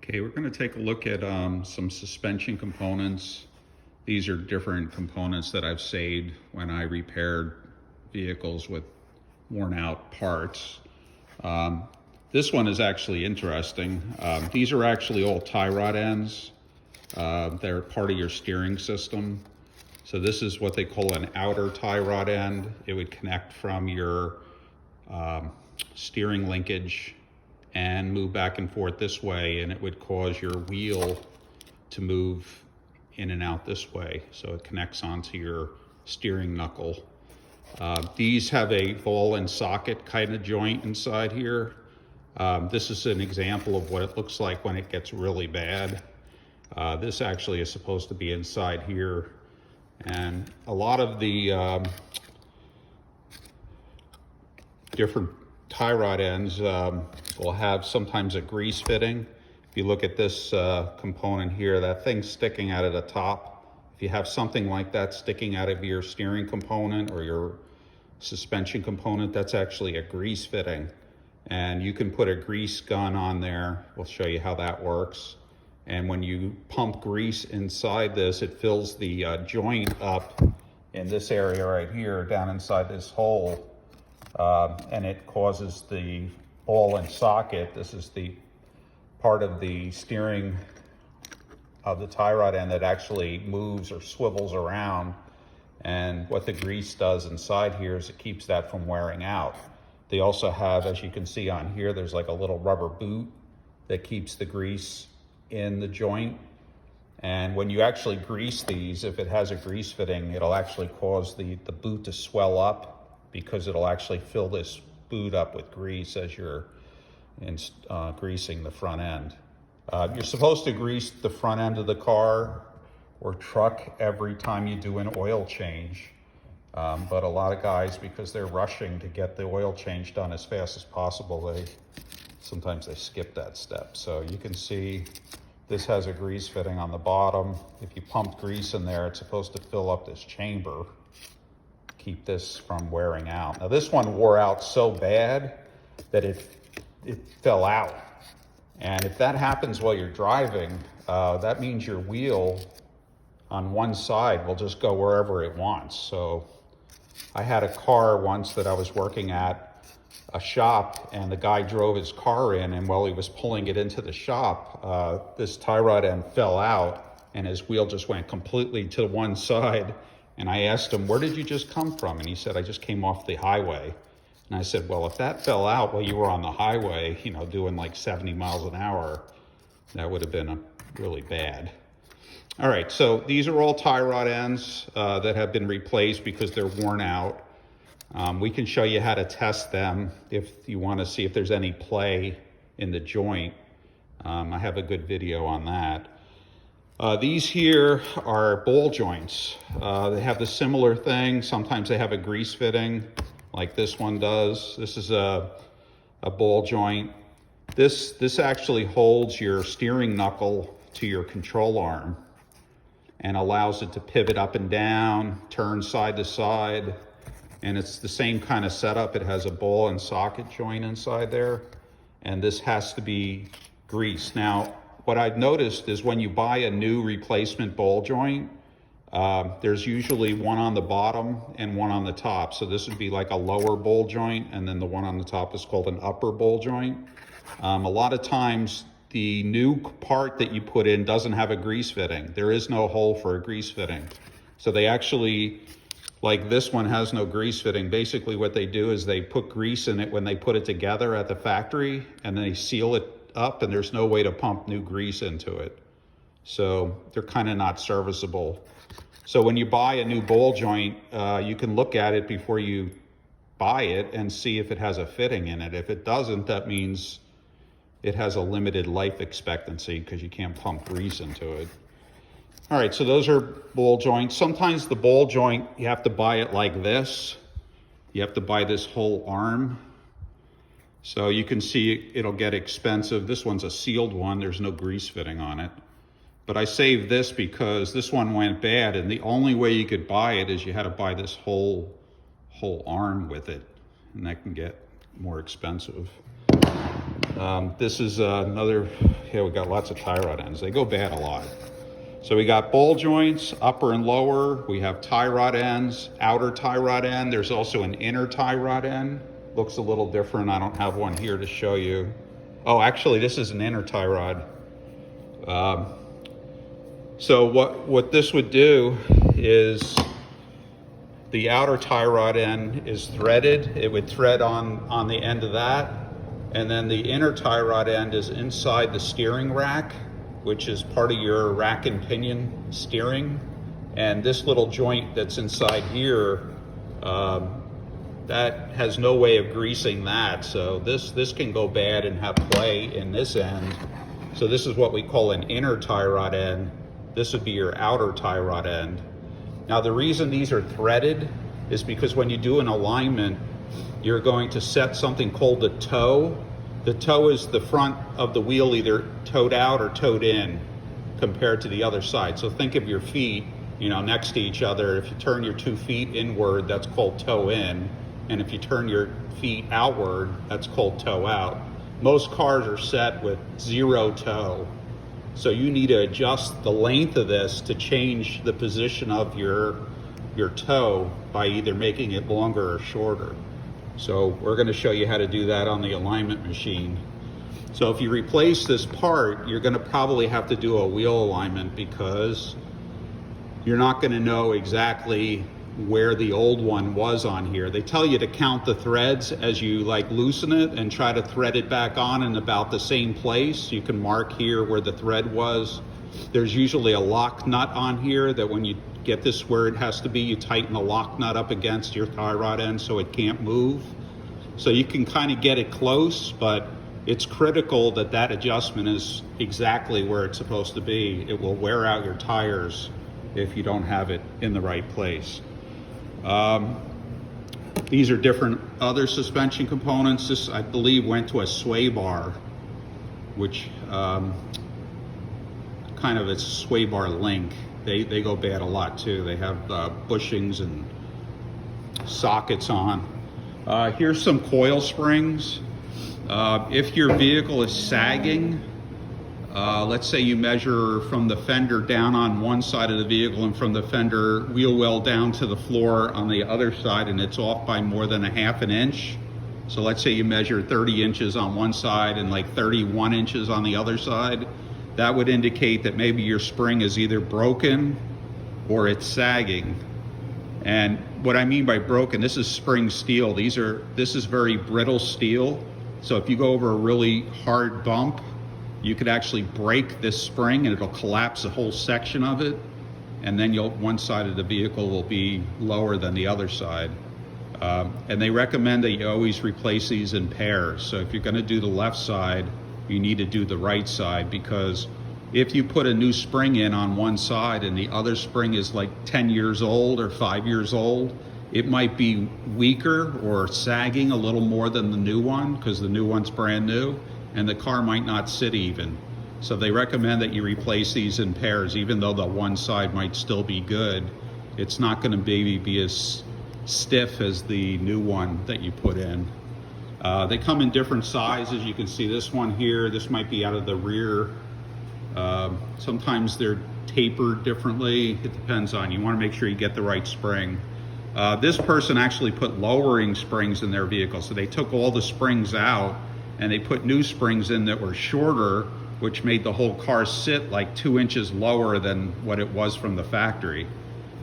Okay, we're going to take a look at some suspension components. These are different components that I've saved when I repaired vehicles with worn out parts. This one is actually interesting. These are actually all tie rod ends. They're part of your steering system. So this is what they call an outer tie rod end. It would connect from your steering linkage and move back and forth this way, and it would cause your wheel to move in and out this way. So it connects onto your steering knuckle. These have a ball and socket kind of joint inside here. This is an example of what it looks like when it gets really bad. This actually is supposed to be inside here. And a lot of the different tie rod ends will have sometimes a grease fitting. If you look at this component here, that thing's sticking out of the top. If you have something like that sticking out of your steering component or your suspension component, that's actually a grease fitting. And you can put a grease gun on there. We'll show you how that works. And when you pump grease inside this, it fills the joint up in this area right here, down inside this hole. And it causes the ball and socket, this is the part of the steering of the tie rod end that actually moves or swivels around. And what the grease does inside here is it keeps that from wearing out. They also have, as you can see on here, there's like a little rubber boot that keeps the grease in the joint. And when you actually grease these, if it has a grease fitting, it'll actually cause the boot to swell up, because it'll actually fill this boot up with grease as you're greasing the front end. You're supposed to grease the front end of the car or truck every time you do an oil change. But a lot of guys, because they're rushing to get the oil change done as fast as possible, sometimes they skip that step. So you can see this has a grease fitting on the bottom. If you pump grease in there, it's supposed to fill up this chamber, keep this from wearing out. Now this one wore out so bad that it fell out. And if that happens while you're driving, that means your wheel on one side will just go wherever it wants. So I had a car once that I was working at a shop, and the guy drove his car in, and while he was pulling it into the shop, this tie rod end fell out and his wheel just went completely to one side. And I asked him, "Where did you just come from?" And he said, "I just came off the highway." And I said, "Well, if that fell out while you were on the highway, doing like 70 miles an hour, that would have been really bad." All right, so these are all tie rod ends that have been replaced because they're worn out. We can show you how to test them if you want to see if there's any play in the joint. I have a good video on that. These here are ball joints. They have the similar thing. Sometimes they have a grease fitting like this one does. This is a ball joint. This actually holds your steering knuckle to your control arm and allows it to pivot up and down, turn side to side. And it's the same kind of setup. It has a ball and socket joint inside there. And this has to be greased. Now, what I've noticed is when you buy a new replacement ball joint, there's usually one on the bottom and one on the top. So this would be like a lower ball joint, and then the one on the top is called an upper ball joint. A lot of times the new part that you put in doesn't have a grease fitting. There is no hole for a grease fitting. So they actually, like this one has no grease fitting. Basically what they do is they put grease in it when they put it together at the factory, and then they seal it up, and there's no way to pump new grease into it. So they're kind of not serviceable. So when you buy a new ball joint, you can look at it before you buy it and see if it has a fitting in it. If it doesn't, that means it has a limited life expectancy because you can't pump grease into it. All right, so those are ball joints. Sometimes the ball joint, you have to buy it like this. You have to buy this whole arm. So you can see it'll get expensive. This one's a sealed one. There's no grease fitting on it. But I saved this because this one went bad, and the only way you could buy it is you had to buy this whole arm with it, and that can get more expensive. This is another, yeah, we got lots of tie rod ends. They go bad a lot. So we got ball joints, upper and lower. We have tie rod ends, outer tie rod end. There's also an inner tie rod end. Looks a little different. I don't have one here to show you. Oh, actually, this is an inner tie rod. So what this would do is the outer tie rod end is threaded. It would thread on the end of that. And then the inner tie rod end is inside the steering rack, which is part of your rack and pinion steering. And this little joint that's inside here, that has no way of greasing that. So this can go bad and have play in this end. So this is what we call an inner tie rod end. This would be your outer tie rod end. Now the reason these are threaded is because when you do an alignment, you're going to set something called the toe. The toe is the front of the wheel either toed out or toed in compared to the other side. So think of your feet, next to each other. If you turn your 2 feet inward, that's called toe in. And if you turn your feet outward, that's called toe out. Most cars are set with 0 toe. So you need to adjust the length of this to change the position of your toe by either making it longer or shorter. So we're going to show you how to do that on the alignment machine. So if you replace this part, you're going to probably have to do a wheel alignment because you're not going to know exactly where the old one was on here. They tell you to count the threads as you loosen it and try to thread it back on in about the same place. You can mark here where the thread was. There's usually a lock nut on here that when you get this where it has to be, you tighten the lock nut up against your tie rod end so it can't move. So you can kind of get it close, but it's critical that that adjustment is exactly where it's supposed to be. It will wear out your tires if you don't have it in the right place. These are different other suspension components. This, I believe, went to a sway bar, which kind of it's sway bar link. They go bad a lot too. They have bushings and sockets on. Here's some coil springs. If your vehicle is sagging, let's say you measure from the fender down on one side of the vehicle and from the fender wheel well down to the floor on the other side, and it's off by more than a ½ an inch. So let's say you measure 30 inches on one side and 31 inches on the other side. That would indicate that maybe your spring is either broken or it's sagging. And what I mean by broken, this is spring steel. This is very brittle steel. So if you go over a really hard bump, you could actually break this spring and it'll collapse a whole section of it. And then one side of the vehicle will be lower than the other side. And they recommend that you always replace these in pairs. So if you're gonna do the left side, you need to do the right side, because if you put a new spring in on one side and the other spring is 10 years old or 5 years old, it might be weaker or sagging a little more than the new one because the new one's brand new, and the car might not sit even. So they recommend that you replace these in pairs. Even though the one side might still be good, it's not going to be as stiff as the new one that you put in. They come in different sizes. You can see this one here. This might be out of the rear. Sometimes they're tapered differently. It depends on you. Want to make sure you get the right spring. This person actually put lowering springs in their vehicle. So they took all the springs out and they put new springs in that were shorter, which made the whole car sit 2 inches lower than what it was from the factory.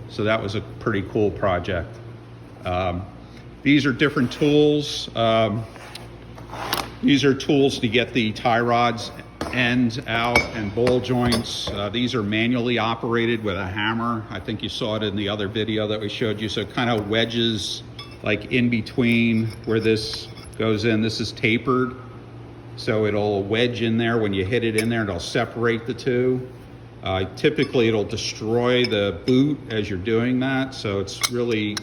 So that was a pretty cool project. These are different tools. These are tools to get the tie rods ends out and ball joints. These are manually operated with a hammer. I think you saw it in the other video that we showed you. So it kind of wedges in between where this goes in. This is tapered, so it'll wedge in there. When you hit it in there, it'll separate the two. Typically it'll destroy the boot as you're doing that. So it's really,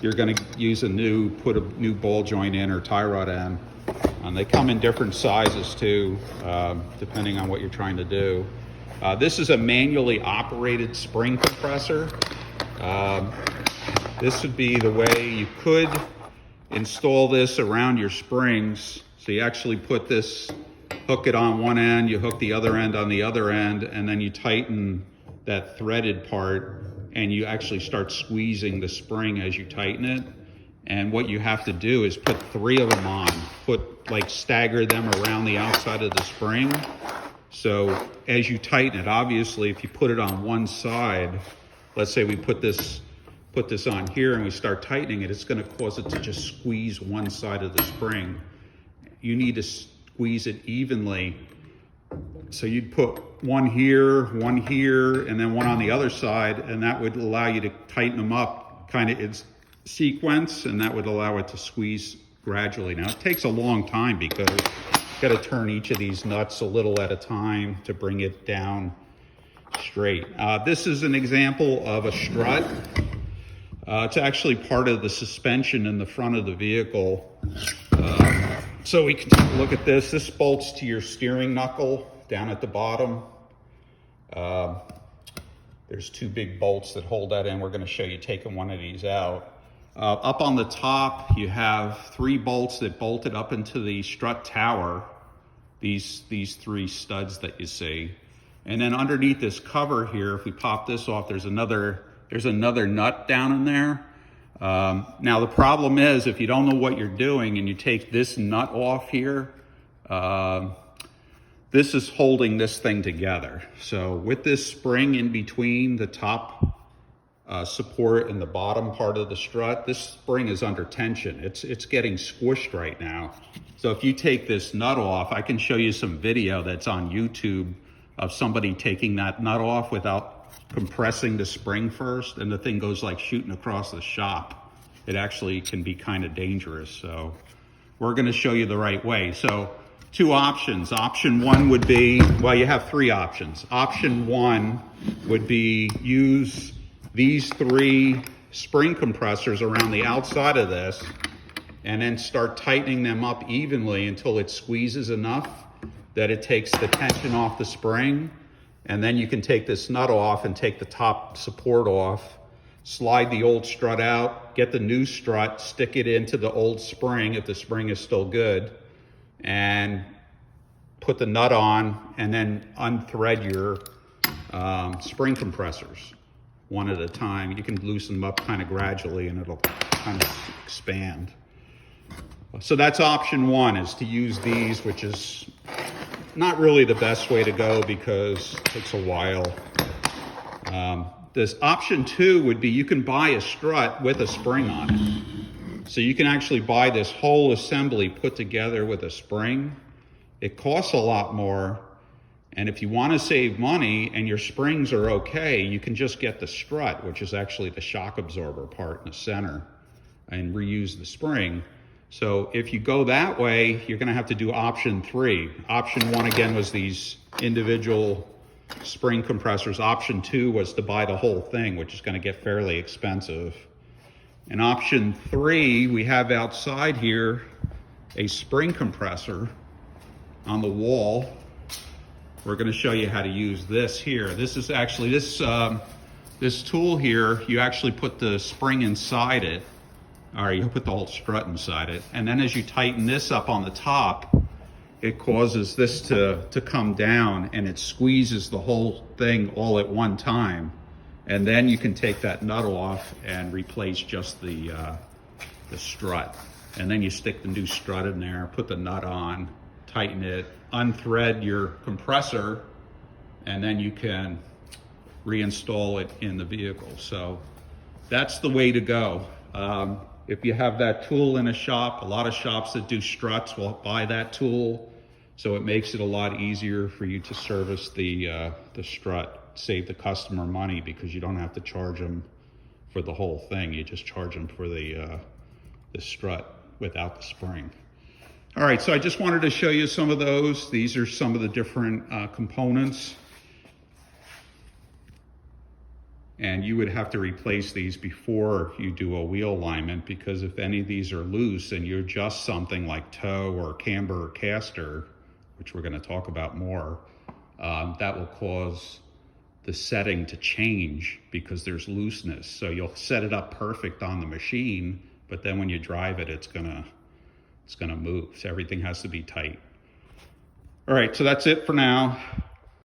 you're gonna put a new ball joint in or tie rod in. And they come in different sizes too, depending on what you're trying to do. This is a manually operated spring compressor. This would be the way you could install this around your springs. So you actually put this hook it on one end, you hook the other end on the other end, and then you tighten that threaded part, and you actually start squeezing the spring as you tighten it. And what you have to do is put 3 of them on, stagger them around the outside of the spring. So as you tighten it, obviously if you put it on one side, let's say we put this on here and we start tightening it, it's going to cause it to just squeeze one side of the spring. You need to squeeze it evenly. So you'd put one here, and then one on the other side, and that would allow you to tighten them up kind of in sequence, and that would allow it to squeeze gradually. Now it takes a long time because you've got to turn each of these nuts a little at a time to bring it down straight. This is an example of a strut. It's actually part of the suspension in the front of the vehicle. So we can take a look at this. This bolts to your steering knuckle down at the bottom. There's 2 big bolts that hold that in. We're going to show you taking one of these out. Up on the top, you have 3 bolts that bolted up into the strut tower. These 3 studs that you see. And then underneath this cover here, if we pop this off, there's another nut down in there. Now the problem is, if you don't know what you're doing and you take this nut off here, this is holding this thing together. So with this spring in between the top support and the bottom part of the strut, this spring is under tension. It's getting squished right now. So if you take this nut off, I can show you some video that's on YouTube of somebody taking that nut off without compressing the spring first, and the thing goes like shooting across the shop. It actually can be kind of dangerous. So we're going to show you the right way. So 2 options. Option 1 would be, well, you have 3 options. Option 1 would be use these 3 spring compressors around the outside of this and then start tightening them up evenly until it squeezes enough that it takes the tension off the spring. And then you can take this nut off and take the top support off, slide the old strut out, get the new strut, stick it into the old spring if the spring is still good, and put the nut on, and then unthread your spring compressors one at a time. You can loosen them up kind of gradually and it'll kind of expand. So that's option 1, is to use these, which is not really the best way to go because it takes a while. This option 2 would be, you can buy a strut with a spring on it. So you can actually buy this whole assembly put together with a spring. It costs a lot more. And if you want to save money and your springs are okay, you can just get the strut, which is actually the shock absorber part in the center, and reuse the spring. So if you go that way, you're going to have to do option 3. Option 1, again, was these individual spring compressors. Option 2 was to buy the whole thing, which is going to get fairly expensive. And option 3, we have outside here a spring compressor on the wall. We're going to show you how to use this here. This is actually, this tool here, you actually put the spring inside it, or you put the whole strut inside it. And then as you tighten this up on the top, it causes this to come down, and it squeezes the whole thing all at one time. And then you can take that nut off and replace just the strut. And then you stick the new strut in there, put the nut on, tighten it, unthread your compressor, and then you can reinstall it in the vehicle. So that's the way to go. If you have that tool in a shop, a lot of shops that do struts will buy that tool. So it makes it a lot easier for you to service the strut, save the customer money because you don't have to charge them for the whole thing. You just charge them for the strut without the spring. All right, so I just wanted to show you some of those. These are some of the different components. And you would have to replace these before you do a wheel alignment, because if any of these are loose and you adjust something like toe or camber or caster, which we're going to talk about more, that will cause the setting to change because there's looseness. So you'll set it up perfect on the machine, but then when you drive it, it's gonna move. So everything has to be tight. All right, so that's it for now.